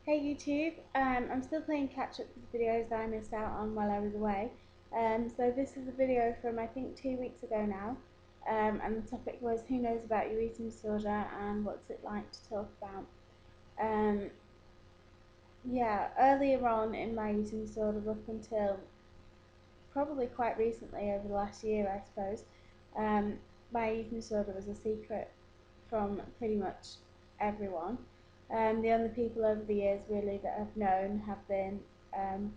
Hey YouTube, I'm still playing catch up with videos that I missed out on while I was away. So this is a video from I think 2 weeks ago now, and the topic was who knows about your eating disorder and what's it like to talk about. Um, yeah, earlier on in my eating disorder, up until probably quite recently, over the last year I suppose, um, my eating disorder was a secret from pretty much everyone. The only people over the years really that I've known have been um,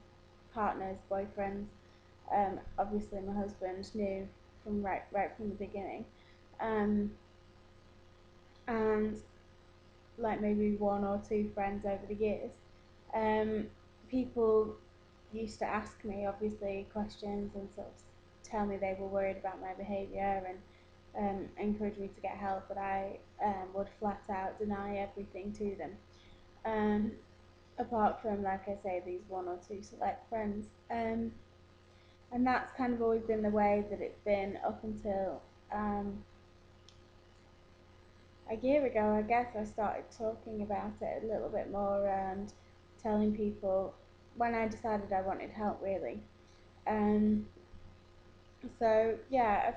partners, boyfriends. Obviously, my husband knew from right from the beginning, um, and like maybe one or two friends over the years. Um, People used to ask me obviously questions and sort of tell me they were worried about my behaviour and encourage me to get help, but I would flat out deny everything to them. Um, Apart from, like I say, these one or two select friends. And that's kind of always been the way that it's been up until a year ago, I guess. I started talking about it a little bit more and telling people when I decided I wanted help, really. Um, So yeah,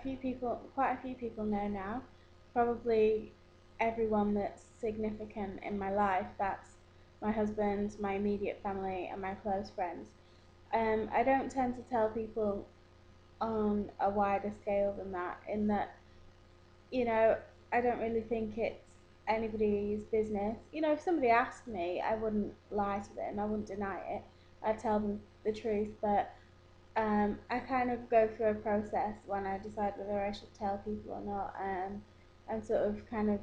quite a few people know now. Probably everyone that's significant in my life. That's my husband, my immediate family, and my close friends. I don't tend to tell people on a wider scale than that. In that, you know, I don't really think it's anybody's business. If somebody asked me, I wouldn't lie to them. I wouldn't deny it. I'd tell them the truth, but I kind of go through a process when I decide whether I should tell people or not, and sort of kind of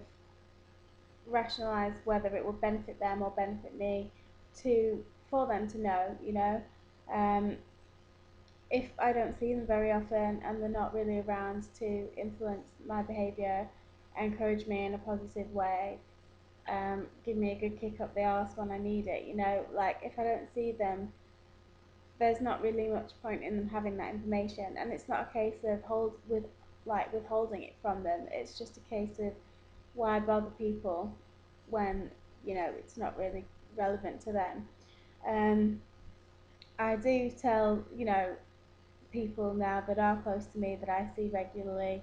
rationalize whether it will benefit them or benefit me to for them to know. Um, if I don't see them very often and they're not really around to influence my behaviour, encourage me in a positive way, give me a good kick up the arse when I need it. Like if I don't see them, there's not really much point in them having that information, and it's not a case of withholding it from them. It's just a case of why bother people when it's not really relevant to them. um, I do tell people now that are close to me that I see regularly,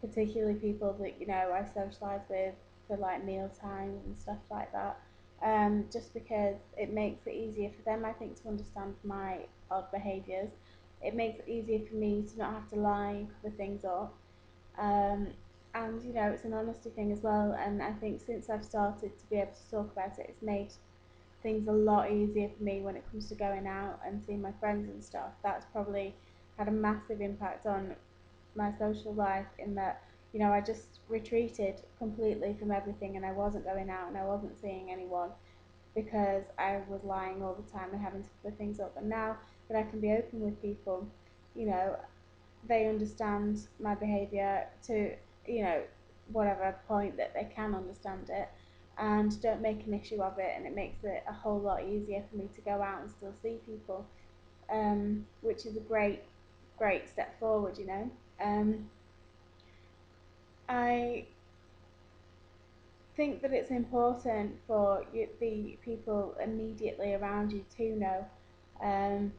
particularly people that I socialise with for like meal times and stuff like that. Just because it makes it easier for them, I think, to understand my odd behaviours. It makes it easier for me to not have to lie and cover things up. Um, and it's an honesty thing as well. And I think since I've started to be able to talk about it, it's made things a lot easier for me when it comes to going out and seeing my friends and stuff. That's probably had a massive impact on my social life, in that I just retreated completely from everything, and I wasn't going out and I wasn't seeing anyone because I was lying all the time and having to cover things up. And now that I can be open with people, you know they understand my behaviour to you know whatever point that they can understand it, and don't make an issue of it, and it makes it a whole lot easier for me to go out and still see people, which is a great step forward. I think that it's important for the people immediately around you to know, um,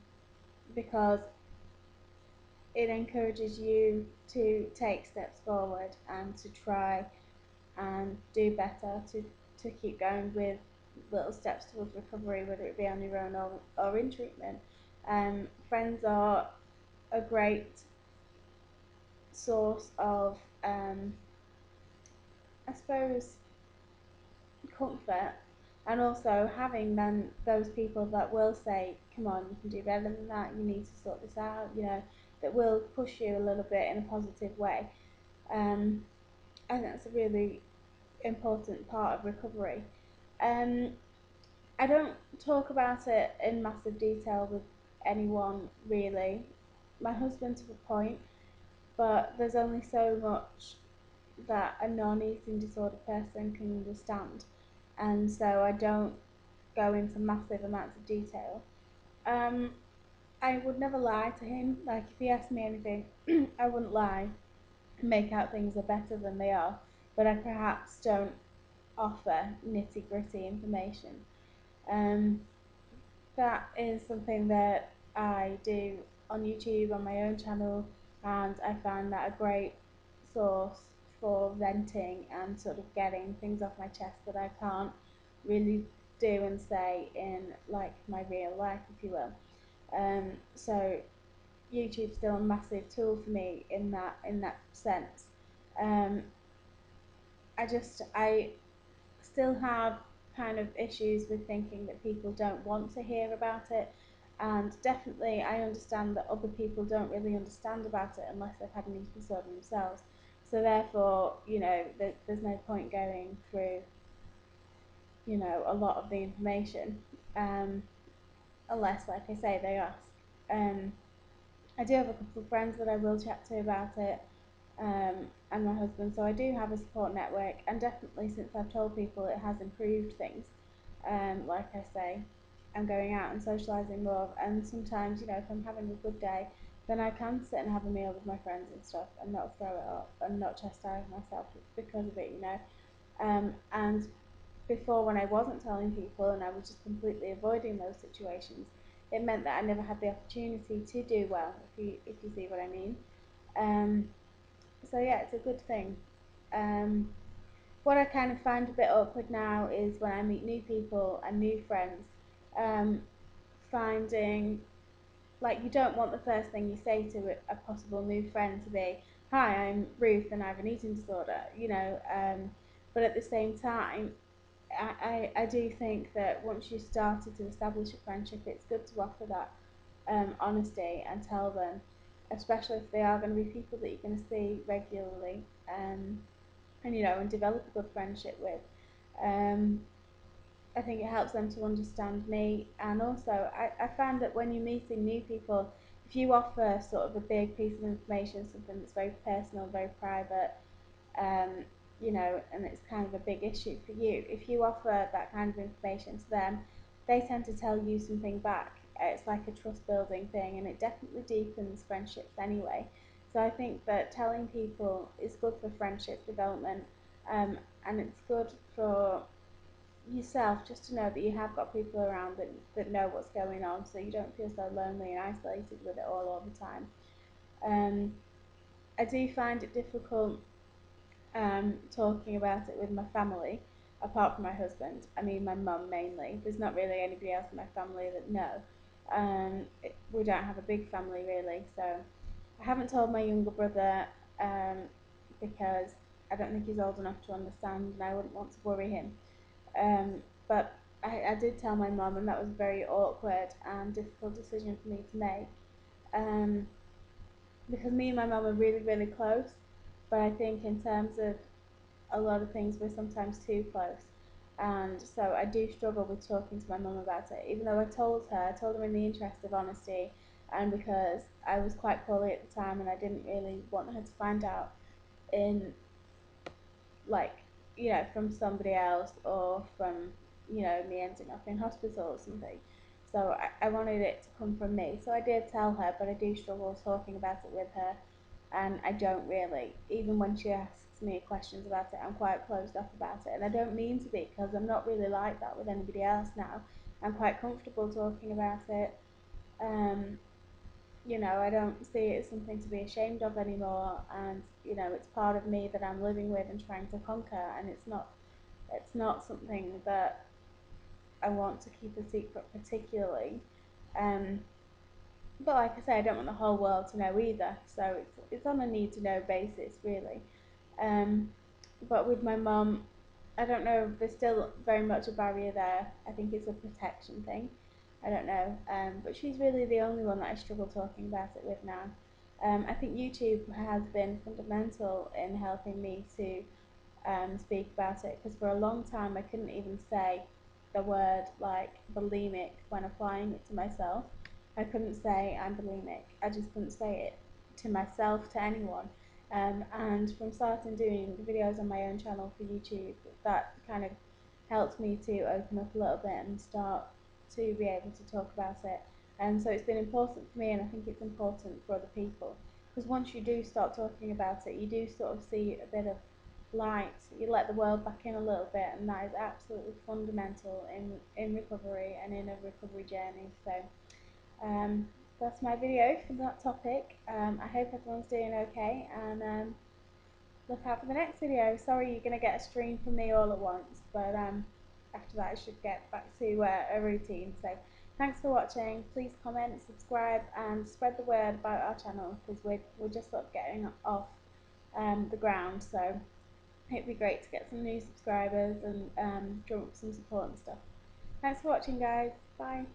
because it encourages you to take steps forward and to try and do better, to keep going with little steps towards recovery, whether it be on your own or in treatment. Friends are a great source of, I suppose, comfort, and also having then those people that will say, come on, you can do better than that, you need to sort this out, that will push you a little bit in a positive way. um, and that's a really important part of recovery. um, I don't talk about it in massive detail with anyone really, my husband to a point, but there's only so much that a non-eating disorder person can understand, and so I don't go into massive amounts of detail. Um, I would never lie to him. Like if he asked me anything, I wouldn't lie and make out things are better than they are. But I perhaps don't offer nitty gritty information. Um, that is something that I do on YouTube on my own channel, and I find that a great source for venting and sort of getting things off my chest that I can't really do and say in like my real life, if you will. So YouTube's still a massive tool for me in that sense. Um, I still have kind of issues with thinking that people don't want to hear about it, and definitely I understand that other people don't really understand about it unless they've had an eating disorder themselves. So therefore, there's no point going through, a lot of the information, um, unless, like I say, they ask. Um, I do have a couple of friends that I will chat to about it, and my husband. So I do have a support network, and definitely since I've told people, it has improved things. Like I say, I'm going out and socialising more, and sometimes, if I'm having a good day, then I can sit and have a meal with my friends and stuff, and not throw it up, and not chastise myself because of it. And before, when I wasn't telling people and I was just completely avoiding those situations, it meant that I never had the opportunity to do well, if you see what I mean. Um, so yeah, it's a good thing. Um, what I kind of find a bit awkward now is when I meet new people and new friends, um, finding like you don't want the first thing you say to a possible new friend to be, "Hi, I'm Ruth and I have an eating disorder." But at the same time, I do think that once you started to establish a friendship, it's good to offer that honesty and tell them, especially if they are going to be people that you're going to see regularly, and develop a good friendship with. Um, I think it helps them to understand me, and also I find that when you're meeting new people, if you offer sort of a big piece of information, something that's very personal, very private, um, and it's kind of a big issue for you. If you offer that kind of information to them, they tend to tell you something back. It's like a trust building thing, and it definitely deepens friendships anyway. So I think that telling people is good for friendship development, um, and it's good for yourself just to know that you have got people around that know what's going on, so you don't feel so lonely and isolated with it all the time. Um, I do find it difficult talking about it with my family, apart from my husband. I mean, my mum mainly. There's not really anybody else in my family that know. We don't have a big family really, so I haven't told my younger brother um, because I don't think he's old enough to understand, and I wouldn't want to worry him. But I did tell my mum, and that was a very awkward and difficult decision for me to make. Um, because me and my mum are really, really close, but I think in terms of a lot of things we're sometimes too close. And so I do struggle with talking to my mum about it, even though I told her in the interest of honesty, and because I was quite poorly at the time and I didn't really want her to find out in like from somebody else, or from me ending up in hospital or something. So I wanted it to come from me. So I did tell her, but I do struggle talking about it with her, and I don't really. Even when she asks me questions about it, I'm quite closed off about it, and I don't mean to be, because I'm not really like that with anybody else now. I'm quite comfortable talking about it. Um, I don't see it as something to be ashamed of anymore, and it's part of me that I'm living with and trying to conquer, and it's not something that I want to keep a secret particularly. Um, but like I say, I don't want the whole world to know either, so it's on a need to know basis really. Um, but with my mum, I don't know. There's still very much a barrier there. I think it's a protection thing. I don't know. But she's really the only one that I struggle talking about it with now. I think YouTube has been fundamental in helping me to speak about it, because for a long time I couldn't even say the word like bulimic when applying it to myself. I couldn't say I'm bulimic. I just couldn't say it to myself, to anyone. And from starting doing videos on my own channel for YouTube, that kind of helped me to open up a little bit and start to be able to talk about it. And so it's been important for me, and I think it's important for other people, because once you do start talking about it, you do sort of see a bit of light. You let the world back in a little bit, and that is absolutely fundamental in recovery and in a recovery journey. So that's my video for that topic. I hope everyone's doing okay, and look out for the next video. Sorry you're going to get a stream from me all at once, but after that I should get back to a routine. So thanks for watching. Please comment, subscribe, and spread the word about our channel, because we're just sort of getting off the ground. So it'd be great to get some new subscribers and drum up some support and stuff. Thanks for watching, guys. Bye.